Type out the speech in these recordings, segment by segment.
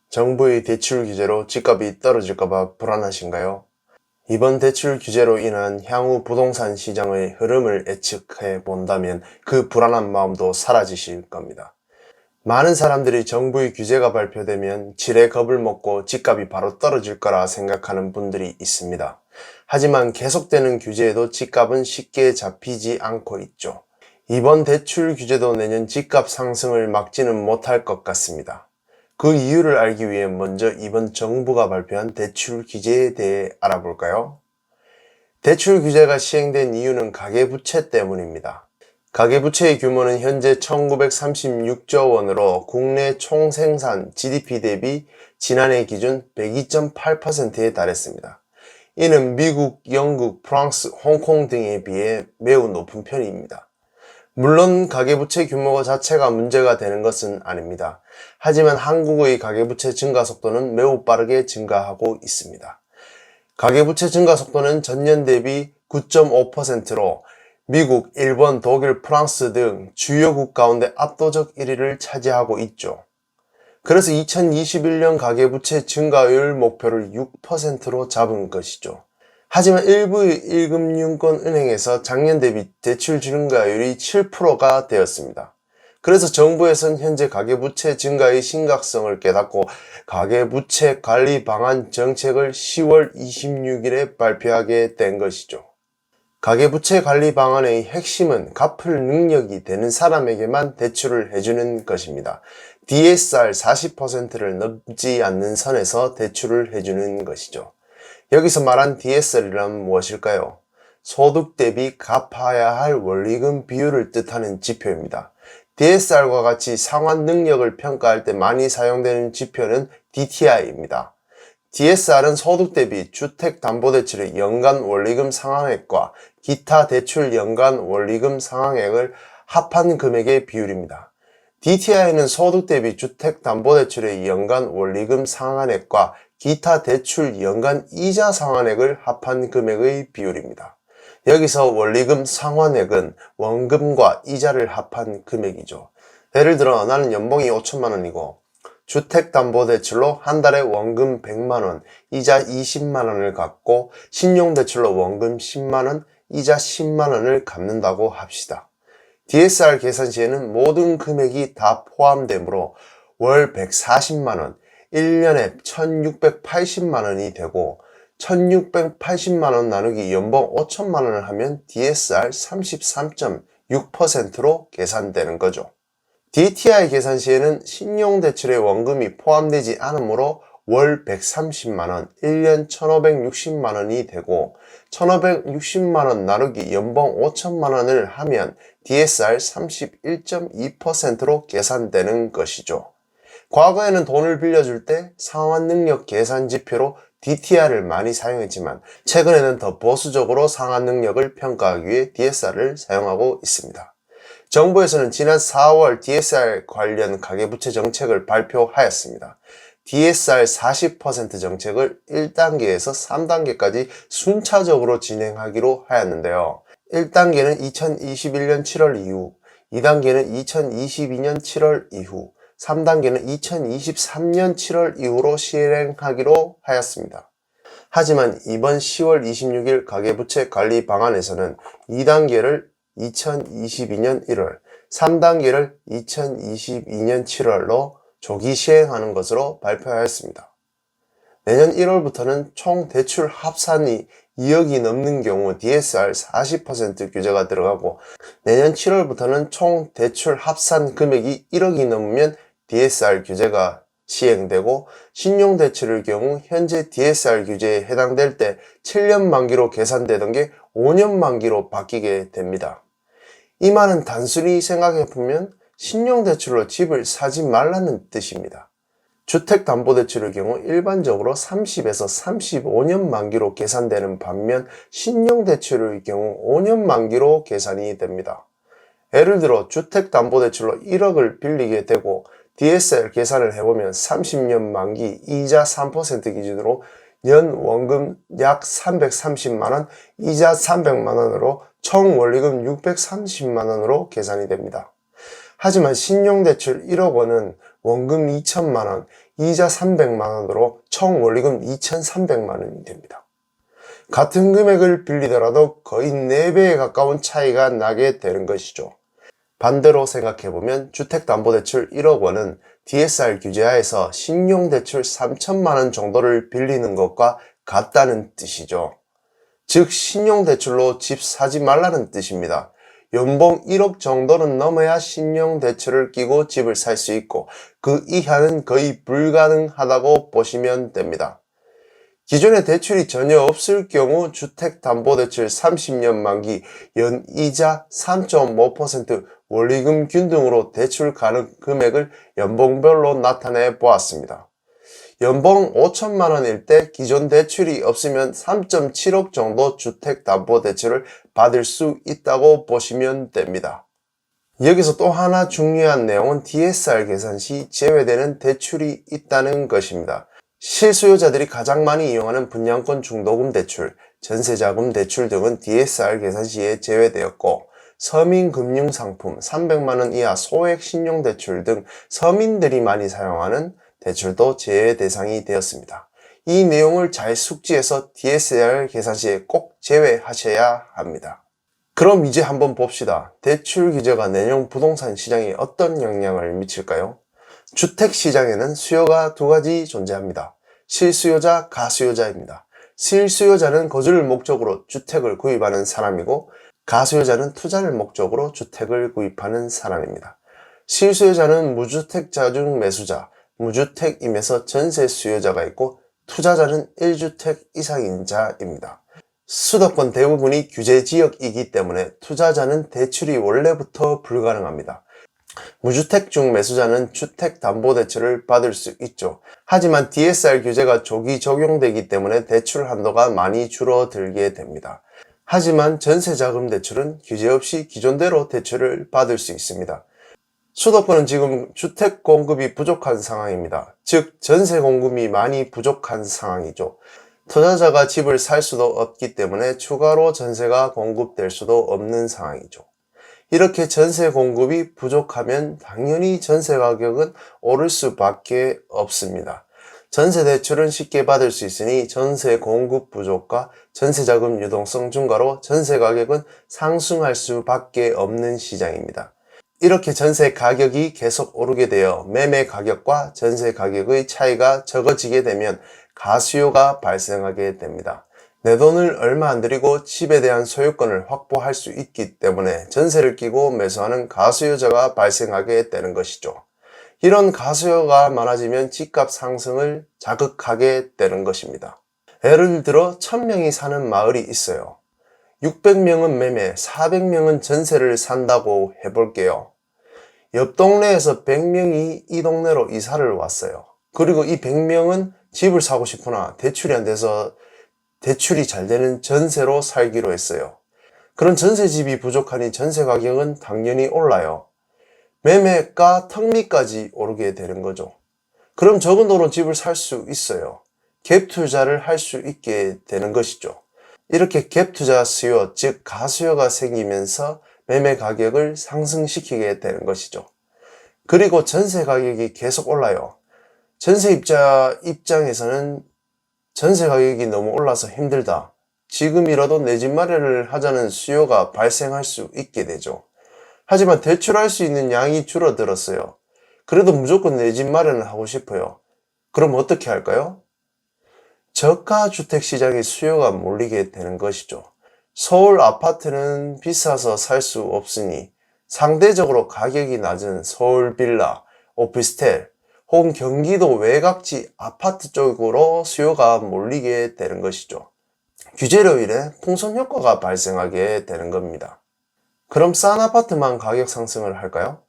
정부의 대출 규제로 집값이 떨어질까봐 불안하신가요? 이번 대출 규제로 인한 향후 부동산 시장의 흐름을 예측해 본다면 그 불안한 마음도 사라지실 겁니다. 많은 사람들이 정부의 규제가 발표되면 지레 겁을 먹고 집값이 바로 떨어질 거라 생각하는 분들이 있습니다. 하지만 계속되는 규제에도 집값은 쉽게 잡히지 않고 있죠. 이번 대출 규제도 내년 집값 상승을 막지는 못할 것 같습니다. 그 이유를 알기 위해 먼저 이번 정부가 발표한 대출 규제에 대해 알아볼까요? 대출 규제가 시행된 이유는 가계부채 때문입니다. 가계부채의 규모는 현재 1936조 원으로 국내 총생산 GDP 대비 지난해 기준 102.8%에 달했습니다. 이는 미국, 영국, 프랑스, 홍콩 등에 비해 매우 높은 편입니다. 물론 가계부채 규모 자체가 문제가 되는 것은 아닙니다. 하지만 한국의 가계부채 증가 속도는 매우 빠르게 증가하고 있습니다. 가계부채 증가 속도는 전년 대비 9.5%로 미국, 일본, 독일, 프랑스 등 주요국 가운데 압도적 1위를 차지하고 있죠. 그래서 2021년 가계부채 증가율 목표를 6%로 잡은 것이죠. 하지만 일부의 1금융권 은행에서 작년 대비 대출 증가율이 7%가 되었습니다. 그래서 정부에서는 현재 가계부채 증가의 심각성을 깨닫고 가계부채 관리 방안 정책을 10월 26일에 발표하게 된 것이죠. 가계부채 관리 방안의 핵심은 갚을 능력이 되는 사람에게만 대출을 해주는 것입니다. DSR 40%를 넘지 않는 선에서 대출을 해주는 것이죠. 여기서 말한 DSR이란 무엇일까요? 소득 대비 갚아야 할 원리금 비율을 뜻하는 지표입니다. DSR과 같이 상환 능력을 평가할 때 많이 사용되는 지표는 DTI입니다. DSR은 소득 대비 주택담보대출의 연간 원리금 상환액과 기타 대출 연간 원리금 상환액을 합한 금액의 비율입니다. DTI는 소득 대비 주택담보대출의 연간 원리금 상환액과 기타 대출 연간 이자 상환액을 합한 금액의 비율입니다. 여기서 원리금 상환액은 원금과 이자를 합한 금액이죠. 예를 들어 나는 연봉이 5천만 원이고 주택담보대출로 한 달에 원금 100만 원, 이자 20만 원을 갚고 신용대출로 원금 10만 원, 이자 10만 원을 갚는다고 합시다. DSR 계산 시에는 모든 금액이 다 포함되므로 월 140만 원, 1년에 1680만 원이 되고 1680만 원 나누기 연봉 5천만 원을 하면 DSR 33.6%로 계산되는 거죠. DTI 계산 시에는 신용대출의 원금이 포함되지 않으므로 월 130만 원, 1년 1560만 원이 되고 1560만 원 나누기 연봉 5천만 원을 하면 DSR 31.2%로 계산되는 것이죠. 과거에는 돈을 빌려줄 때 상환능력 계산 지표로 DTR을 많이 사용했지만 최근에는 더 보수적으로 상환능력을 평가하기 위해 DSR을 사용하고 있습니다. 정부에서는 지난 4월 DSR 관련 가계부채 정책을 발표하였습니다. DSR 40% 정책을 1단계에서 3단계까지 순차적으로 진행하기로 하였는데요. 1단계는 2021년 7월 이후, 2단계는 2022년 7월 이후, 3단계는 2023년 7월 이후로 실행하기로 하였습니다. 하지만 이번 10월 26일 가계부채 관리 방안에서는 2단계를 2022년 1월, 3단계를 2022년 7월로 조기 시행하는 것으로 발표하였습니다. 내년 1월부터는 총 대출 합산이 2억이 넘는 경우 DSR 40% 규제가 들어가고 내년 7월부터는 총 대출 합산 금액이 1억이 넘으면 DSR 규제가 시행되고 신용대출의 경우 현재 DSR 규제에 해당될 때 7년 만기로 계산되던 게 5년 만기로 바뀌게 됩니다. 이 말은 단순히 생각해보면 신용대출로 집을 사지 말라는 뜻입니다. 주택담보대출의 경우 일반적으로 30에서 35년 만기로 계산되는 반면 신용대출의 경우 5년 만기로 계산이 됩니다. 예를 들어 주택담보대출로 1억을 빌리게 되고 DSR 계산을 해보면 30년 만기 이자 3% 기준으로 연 원금 약 330만원, 이자 300만원으로 총 원리금 630만원으로 계산이 됩니다. 하지만 신용대출 1억 원은 원금 2천만원, 이자 300만원으로 총 원리금 2,300만원이 됩니다. 같은 금액을 빌리더라도 거의 4배에 가까운 차이가 나게 되는 것이죠. 반대로 생각해보면 주택담보대출 1억 원은 DSR 규제하에서 신용대출 3천만원 정도를 빌리는 것과 같다는 뜻이죠. 즉 신용대출로 집 사지 말라는 뜻입니다. 연봉 1억 정도는 넘어야 신용대출을 끼고 집을 살 수 있고 그 이하는 거의 불가능하다고 보시면 됩니다. 기존에 대출이 전혀 없을 경우 주택담보대출 30년 만기 연이자 3.5% 원리금 균등으로 대출 가능 금액을 연봉별로 나타내 보았습니다. 연봉 5천만원일 때 기존 대출이 없으면 3.7억 정도 주택담보대출을 받을 수 있다고 보시면 됩니다. 여기서 또 하나 중요한 내용은 DSR 계산 시 제외되는 대출이 있다는 것입니다. 실수요자들이 가장 많이 이용하는 분양권 중도금 대출, 전세자금 대출 등은 DSR 계산 시에 제외되었고 서민금융상품, 300만원 이하 소액 신용대출 등 서민들이 많이 사용하는 대출도 제외 대상이 되었습니다. 이 내용을 잘 숙지해서 DSR 계산 시에 꼭 제외하셔야 합니다. 그럼 이제 한번 봅시다. 대출 규제가 내년 부동산 시장에 어떤 영향을 미칠까요? 주택시장에는 수요가 두 가지 존재합니다. 실수요자, 가수요자입니다. 실수요자는 거주를 목적으로 주택을 구입하는 사람이고 가수요자는 투자를 목적으로 주택을 구입하는 사람입니다. 실수요자는 무주택자 중 매수자, 무주택임에서 전세 수요자가 있고 투자자는 1주택 이상인 자입니다. 수도권 대부분이 규제 지역이기 때문에 투자자는 대출이 원래부터 불가능합니다. 무주택 중 매수자는 주택담보대출을 받을 수 있죠. 하지만 DSR 규제가 조기 적용되기 때문에 대출 한도가 많이 줄어들게 됩니다. 하지만 전세자금 대출은 규제 없이 기존대로 대출을 받을 수 있습니다. 수도권은 지금 주택 공급이 부족한 상황입니다. 즉 전세 공급이 많이 부족한 상황이죠. 투자자가 집을 살 수도 없기 때문에 추가로 전세가 공급될 수도 없는 상황이죠. 이렇게 전세 공급이 부족하면 당연히 전세 가격은 오를 수밖에 없습니다. 전세 대출은 쉽게 받을 수 있으니 전세 공급 부족과 전세자금 유동성 증가로 전세 가격은 상승할 수밖에 없는 시장입니다. 이렇게 전세 가격이 계속 오르게 되어 매매 가격과 전세 가격의 차이가 적어지게 되면 가수요가 발생하게 됩니다. 내 돈을 얼마 안 들이고 집에 대한 소유권을 확보할 수 있기 때문에 전세를 끼고 매수하는 가수요자가 발생하게 되는 것이죠. 이런 가수요가 많아지면 집값 상승을 자극하게 되는 것입니다. 예를 들어 1000명이 사는 마을이 있어요. 600명은 매매, 400명은 전세를 산다고 해볼게요. 옆 동네에서 100명이 이 동네로 이사를 왔어요. 그리고 이 100명은 집을 사고 싶으나 대출이 안 돼서 대출이 잘 되는 전세로 살기로 했어요. 그런 전세집이 부족하니 전세 가격은 당연히 올라요. 매매가 턱밑까지 오르게 되는 거죠. 그럼 적은 돈으로 집을 살 수 있어요. 갭 투자를 할 수 있게 되는 것이죠. 이렇게 갭 투자 수요, 즉 가수요가 생기면서 매매 가격을 상승시키게 되는 것이죠. 그리고 전세 가격이 계속 올라요. 전세입자 입장에서는 전세 가격이 너무 올라서 힘들다. 지금이라도 내 집 마련을 하자는 수요가 발생할 수 있게 되죠. 하지만 대출할 수 있는 양이 줄어들었어요. 그래도 무조건 내 집 마련을 하고 싶어요. 그럼 어떻게 할까요? 저가 주택 시장의 수요가 몰리게 되는 것이죠. 서울 아파트는 비싸서 살 수 없으니 상대적으로 가격이 낮은 서울 빌라, 오피스텔, 혹은 경기도 외곽지 아파트 쪽으로 수요가 몰리게 되는 것이죠. 규제로 인해 풍선 효과가 발생하게 되는 겁니다. 그럼 싼 아파트만 가격 상승을 할까요?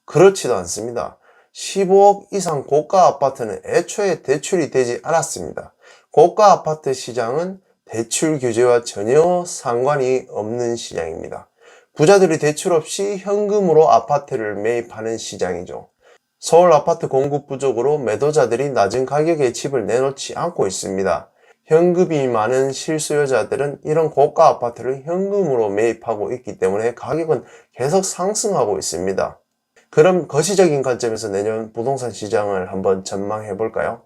그렇지도 않습니다. 15억 이상 고가 아파트는 애초에 대출이 되지 않았습니다. 고가 아파트 시장은 대출 규제와 전혀 상관이 없는 시장입니다. 부자들이 대출 없이 현금으로 아파트를 매입하는 시장이죠. 서울 아파트 공급 부족으로 매도자들이 낮은 가격에 집을 내놓지 않고 있습니다. 현금이 많은 실수요자들은 이런 고가 아파트를 현금으로 매입하고 있기 때문에 가격은 계속 상승하고 있습니다. 그럼 거시적인 관점에서 내년 부동산 시장을 한번 전망해 볼까요?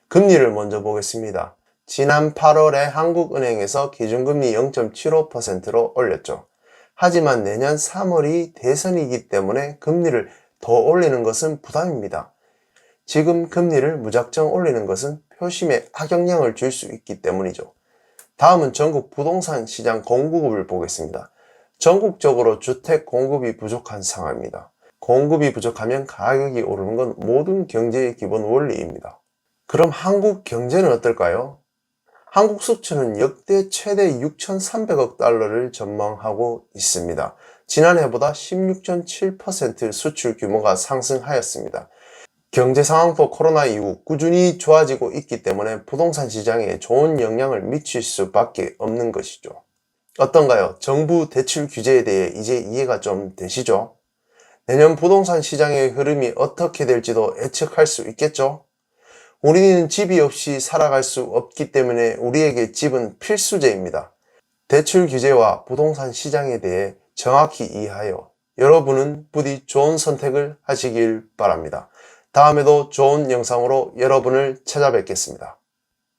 금리를 먼저 보겠습니다. 지난 8월에 한국은행에서 기준금리 0.75%로 올렸죠. 하지만 내년 3월이 대선이기 때문에 금리를 더 올리는 것은 부담입니다. 지금 금리를 무작정 올리는 것은 표심에 악영향을 줄 수 있기 때문이죠. 다음은 전국 부동산 시장 공급을 보겠습니다. 전국적으로 주택 공급이 부족한 상황입니다. 공급이 부족하면 가격이 오르는 건 모든 경제의 기본 원리입니다. 그럼 한국 경제는 어떨까요? 한국 수출은 역대 최대 6,300억 달러를 전망하고 있습니다. 지난해보다 16.7% 수출 규모가 상승하였습니다. 경제 상황도 코로나 이후 꾸준히 좋아지고 있기 때문에 부동산 시장에 좋은 영향을 미칠 수밖에 없는 것이죠. 어떤가요? 정부 대출 규제에 대해 이제 이해가 좀 되시죠? 내년 부동산 시장의 흐름이 어떻게 될지도 예측할 수 있겠죠? 우리는 집이 없이 살아갈 수 없기 때문에 우리에게 집은 필수제입니다. 대출 규제와 부동산 시장에 대해 정확히 이해하여 여러분은 부디 좋은 선택을 하시길 바랍니다. 다음에도 좋은 영상으로 여러분을 찾아뵙겠습니다.